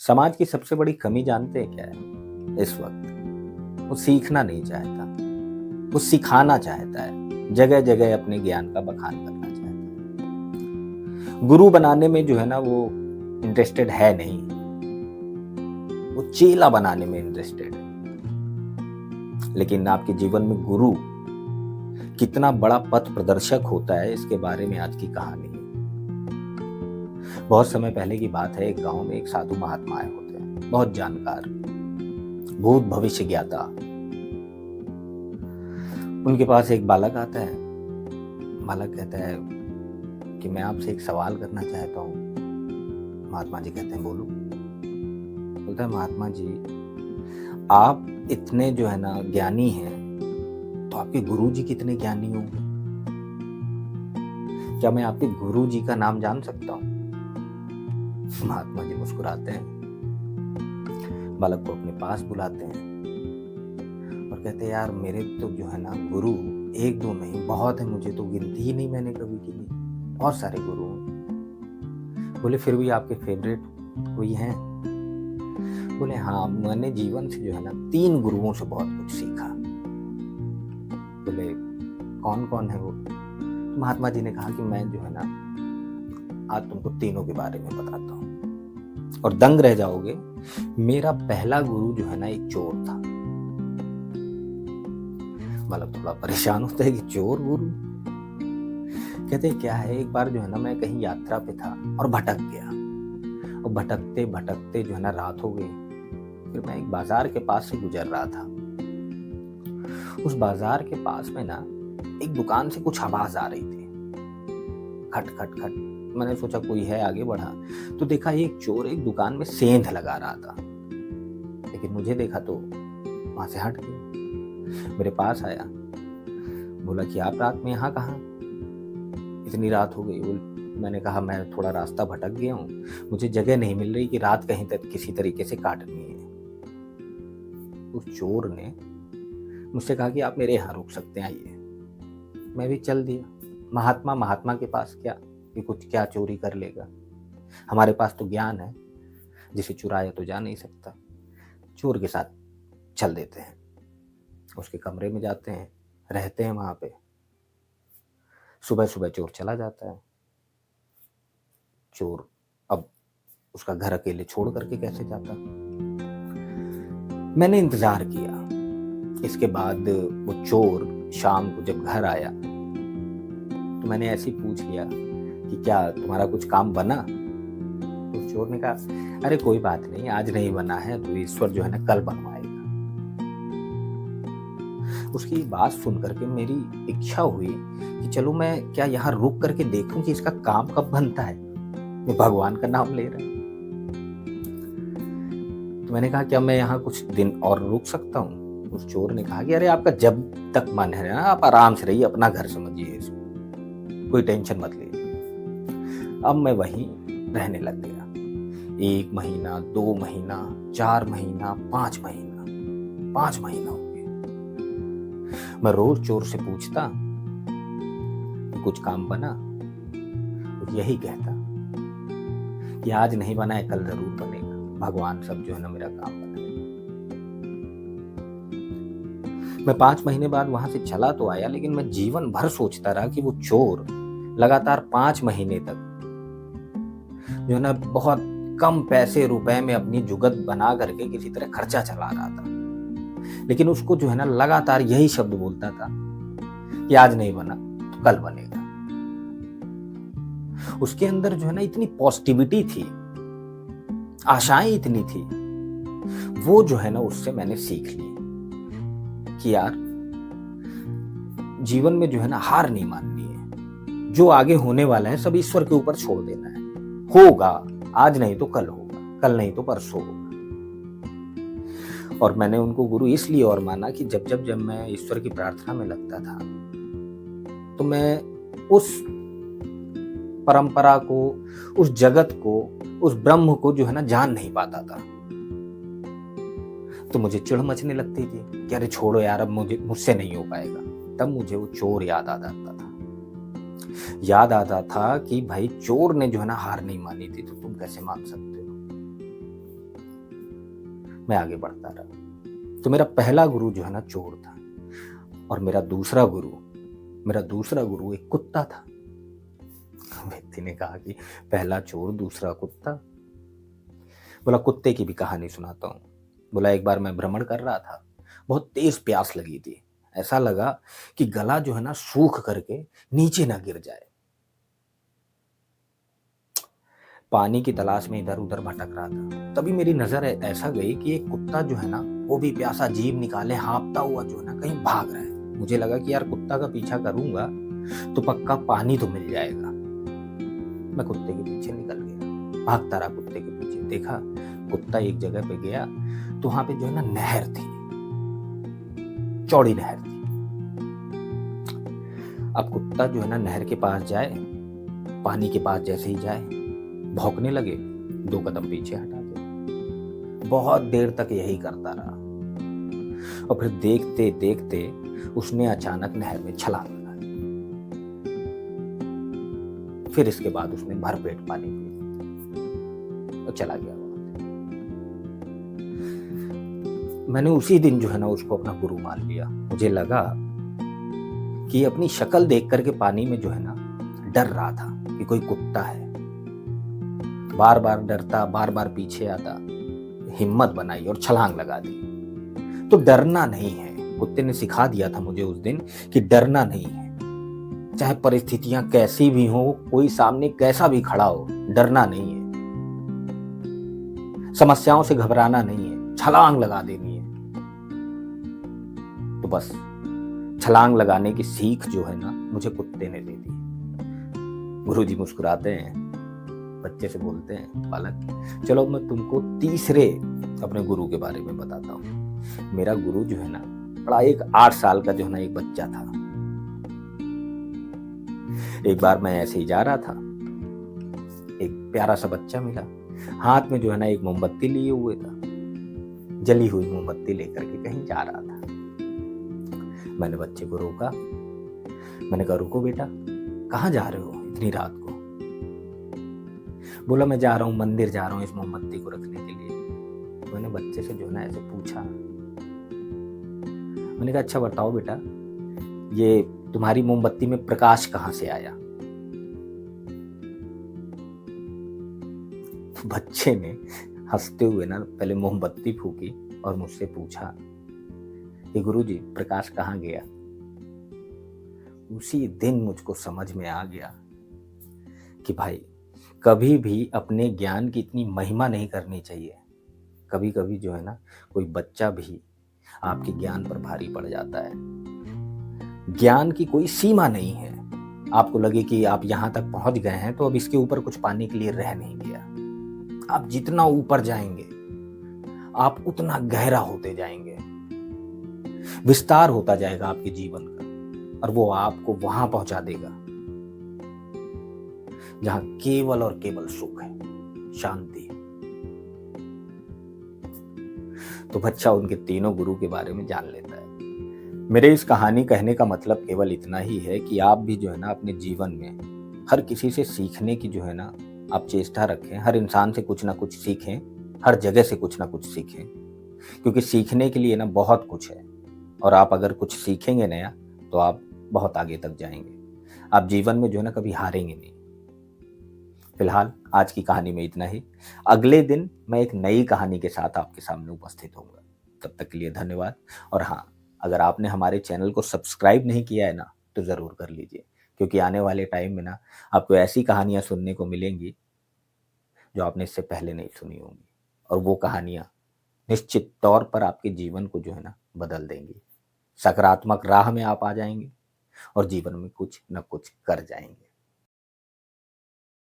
समाज की सबसे बड़ी कमी जानते हैं क्या है इस वक्त? वो सीखना नहीं चाहता, वो सिखाना चाहता है, जगह जगह अपने ज्ञान का बखान करना चाहता है। गुरु बनाने में जो है ना वो इंटरेस्टेड है नहीं, वो चेला बनाने में इंटरेस्टेड है। लेकिन आपके जीवन में गुरु कितना बड़ा पथ प्रदर्शक होता है, इसके बारे में आज की कहानी है। बहुत समय पहले की बात है, एक गांव में एक साधु महात्मा आए होते हैं, बहुत जानकार, भूत भविष्य ज्ञाता। उनके पास एक बालक आता है। बालक कहता है कि मैं आपसे एक सवाल करना चाहता हूँ। महात्मा जी कहते हैं बोलो। बोलता है महात्मा जी, आप इतने जो है ना ज्ञानी हैं, तो आपके गुरु जी कितने ज्ञानी होंगे? क्या मैं आपके गुरु जी का नाम जान सकता हूँ? महात्मा जी मुस्कुराते हैं, बालक को अपने पास बुलाते हैं और कहते हैं यार मेरे तो जो है ना गुरु एक दो नहीं बहुत है, मुझे तो गिनती ही नहीं मैंने कभी की नहीं, बहुत सारे गुरु हैं। बोले फिर भी आपके फेवरेट कोई हैं? बोले हाँ, मैंने जीवन से जो है ना 3 गुरुओं से बहुत कुछ सीखा। बोले कौन कौन है वो? तो महात्मा जी ने कहा कि मैं जो है ना आज तुमको तीनों के बारे में बताता हूँ और दंग रह जाओगे। मेरा पहला गुरु जो है ना एक चोर था। मतलब थोड़ा परेशान होता है कि चोर गुरु। कहते क्या है, एक बार जो है ना मैं कहीं यात्रा पे था और भटक गया, और भटकते भटकते जो है ना रात हो गई। फिर मैं एक बाजार के पास से गुजर रहा था। उस बाजार के पास में ना एक दुकान से कुछ आवाज आ रही थी, खट खट खट। मैंने सोचा कोई है, आगे बढ़ा तो देखा एक चोर एक दुकान में सेंध लगा रहा था। लेकिन मुझे देखा तो वहां से हट गया, मेरे पास आया, बोला कि आप रात में यहाँ कहाँ, इतनी रात हो गई? मैंने कहा मैं थोड़ा रास्ता भटक गया हूँ, मुझे जगह नहीं मिल रही कि रात कहीं तक किसी तरीके से काटनी है। उस चोर ने मुझसे कहा कि आप मेरे यहाँ रुक सकते हैं, आइए। मैं भी चल दिया। महात्मा के पास क्या कि कुछ क्या चोरी कर लेगा, हमारे पास तो ज्ञान है, जिसे चुराया तो जा नहीं सकता। चोर के साथ चल देते हैं, उसके कमरे में जाते हैं, रहते हैं वहां पे। सुबह सुबह चोर चला जाता है। चोर अब उसका घर अकेले छोड़ करके कैसे जाता? मैंने इंतजार किया। इसके बाद वो चोर शाम को जब घर आया तो मैंने ऐसे ही पूछ लिया कि क्या तुम्हारा कुछ काम बना? तो चोर ने कहा अरे कोई बात नहीं, आज नहीं बना है तो ईश्वर जो है ना कल बनवाएगा। उसकी बात सुन करके मेरी इच्छा हुई कि चलो मैं क्या यहाँ रुक करके देखूं कि इसका काम कब बनता है। ये भगवान का नाम ले रहा है। तो मैंने कहा क्या मैं यहाँ कुछ दिन और रुक सकता हूँ? उस चोर ने कहा कि अरे आपका जब तक मन है ना आप आराम से रहिए, अपना घर समझिए इसको, कोई टेंशन मत लीजिए। अब मैं वहीं रहने लग गया। 1 महीना, 2 महीना, 4 महीना, 5 महीना, 5 महीना हो गए। मैं रोज चोर से पूछता कि कुछ काम बना, तो यही कहता कि आज नहीं बना है कल जरूर बनेगा, भगवान सब जो है ना मेरा काम बनाएगा। मैं 5 महीने बाद वहां से चला तो आया, लेकिन मैं जीवन भर सोचता रहा कि वो चोर लगातार 5 महीने तक जो है ना बहुत कम पैसे रुपए में अपनी जुगत बना करके किसी तरह खर्चा चला रहा था। लेकिन उसको जो है ना लगातार यही शब्द बोलता था कि आज नहीं बना तो कल बनेगा। उसके अंदर जो है ना इतनी पॉजिटिविटी थी, आशाएं इतनी थी। वो जो है ना उससे मैंने सीख ली कि यार जीवन में जो है ना हार नहीं माननी है, जो आगे होने वाला है सब ईश्वर के ऊपर छोड़ देना है। होगा, आज नहीं तो कल होगा, कल नहीं तो परसों होगा। और मैंने उनको गुरु इसलिए और माना कि जब जब जब मैं ईश्वर की प्रार्थना में लगता था तो मैं उस परंपरा को, उस जगत को, उस ब्रह्म को जो है ना जान नहीं पाता था। तो मुझे चिढ़ मचने लगती थी कि अरे छोड़ो यार, अब मुझसे नहीं हो पाएगा। तब मुझे वो चोर याद आ जाता था। याद आता था कि भाई चोर ने जो है ना हार नहीं मानी थी, तो तुम कैसे मान सकते हो? मैं आगे बढ़ता रहा। तो मेरा पहला गुरु जो है ना चोर था, और मेरा दूसरा गुरु एक कुत्ता था। व्यक्ति ने कहा कि पहला चोर दूसरा कुत्ता। बोला कुत्ते की भी कहानी सुनाता हूँ। बोला एक बार मैं भ्रमण कर रहा था, बहुत तेज प्यास लगी थी, ऐसा लगा कि गला जो है ना सूख करके नीचे ना गिर जाए। पानी की तलाश में इधर उधर भटक रहा था, तभी मेरी नजर ऐसा गई कि एक कुत्ता जो है ना वो भी प्यासा जीभ निकाले हाँफता हुआ जो है ना कहीं भाग रहा है। मुझे लगा कि यार कुत्ता का पीछा करूंगा तो पक्का पानी तो मिल जाएगा। मैं कुत्ते के पीछे निकल गया, भागता रहा कुत्ते के पीछे। देखा कुत्ता एक जगह पे गया तो वहां पे जो है ना नहर थी, चौड़ी नहर थी। अब कुत्ता जो है ना नहर के पास जाए, पानी के पास जैसे ही जाए भौंकने लगे, 2 कदम पीछे हटा दे। बहुत देर तक यही करता रहा, और फिर देखते देखते उसने अचानक नहर में छलांग लगा दी। फिर इसके बाद उसने भरपेट पानी पिया और चला गया वहां से। मैंने उसी दिन जो है ना उसको अपना गुरु मान लिया। मुझे लगा कि अपनी शक्ल देख करके पानी में जो है ना डर रहा था कि कोई कुत्ता है, बार बार डरता, बार बार पीछे आता। हिम्मत बनाई और छलांग लगा दी। तो डरना नहीं है, कुत्ते ने सिखा दिया था मुझे उस दिन कि डरना नहीं है। चाहे परिस्थितियां कैसी भी हो, कोई सामने कैसा भी खड़ा हो, डरना नहीं है। समस्याओं से घबराना नहीं है, छलांग लगा देनी है। तो बस छलांग लगाने की सीख जो है ना मुझे कुत्ते ने दे दी। गुरुजी मुस्कुराते हैं, बच्चे से बोलते हैं बालक चलो मैं तुमको तीसरे अपने गुरु के बारे में बताता हूँ। मेरा गुरु जो है ना बड़ा एक 8 साल का जो है ना एक बच्चा था। एक बार मैं ऐसे ही जा रहा था, एक प्यारा सा बच्चा मिला, हाथ में जो है ना एक मोमबत्ती लिए हुए था, जली हुई मोमबत्ती लेकर के कहीं जा रहा था। मैंने बच्चे को रोका, मैंने कहा रुको बेटा, कहाँ जा रहे हो इतनी रात को? बोला मैं जा रहा हूँ मंदिर जा रहा हूँ इस मोमबत्ती को रखने के लिए। मैंने बच्चे से जो है ना ऐसे पूछा, मैंने कहा अच्छा बताओ बेटा, ये तुम्हारी मोमबत्ती में प्रकाश कहाँ से आया? बच्चे ने हंसते हुए ना पहले मोमबत्ती फूकी और मुझसे पूछा कि गुरुजी प्रकाश कहाँ गया? उसी दिन मुझको समझ में आ गया कि भाई कभी भी अपने ज्ञान की इतनी महिमा नहीं करनी चाहिए। कभी कभी जो है ना कोई बच्चा भी आपके ज्ञान पर भारी पड़ जाता है। ज्ञान की कोई सीमा नहीं है। आपको लगे कि आप यहां तक पहुंच गए हैं तो अब इसके ऊपर कुछ पाने के लिए रह नहीं गया। आप जितना ऊपर जाएंगे आप उतना गहरा होते जाएंगे, विस्तार होता जाएगा आपके जीवन का, और वो आपको वहां पहुंचा देगा जहां केवल और केवल सुख है, शांति। तो बच्चा उनके तीनों गुरु के बारे में जान लेता है। मेरे इस कहानी कहने का मतलब केवल इतना ही है कि आप भी जो है ना अपने जीवन में हर किसी से सीखने की जो है ना आप चेष्टा रखें। हर इंसान से कुछ ना कुछ सीखें, हर जगह से कुछ ना कुछ सीखें, क्योंकि सीखने के लिए ना बहुत कुछ है, और आप अगर कुछ सीखेंगे नया तो आप बहुत आगे तक जाएंगे। आप जीवन में जो है ना कभी हारेंगे नहीं। फिलहाल आज की कहानी में इतना ही। अगले दिन मैं एक नई कहानी के साथ आपके सामने उपस्थित होऊंगा। तब तक के लिए धन्यवाद। और हाँ, अगर आपने हमारे चैनल को सब्सक्राइब नहीं किया है ना तो ज़रूर कर लीजिए, क्योंकि आने वाले टाइम में ना आपको ऐसी कहानियाँ सुनने को मिलेंगी जो आपने इससे पहले नहीं सुनी होंगी, और वो कहानियाँ निश्चित तौर पर आपके जीवन को जो है ना बदल देंगी। सकारात्मक राह में आप आ जाएंगे और जीवन में कुछ न कुछ कर जाएंगे।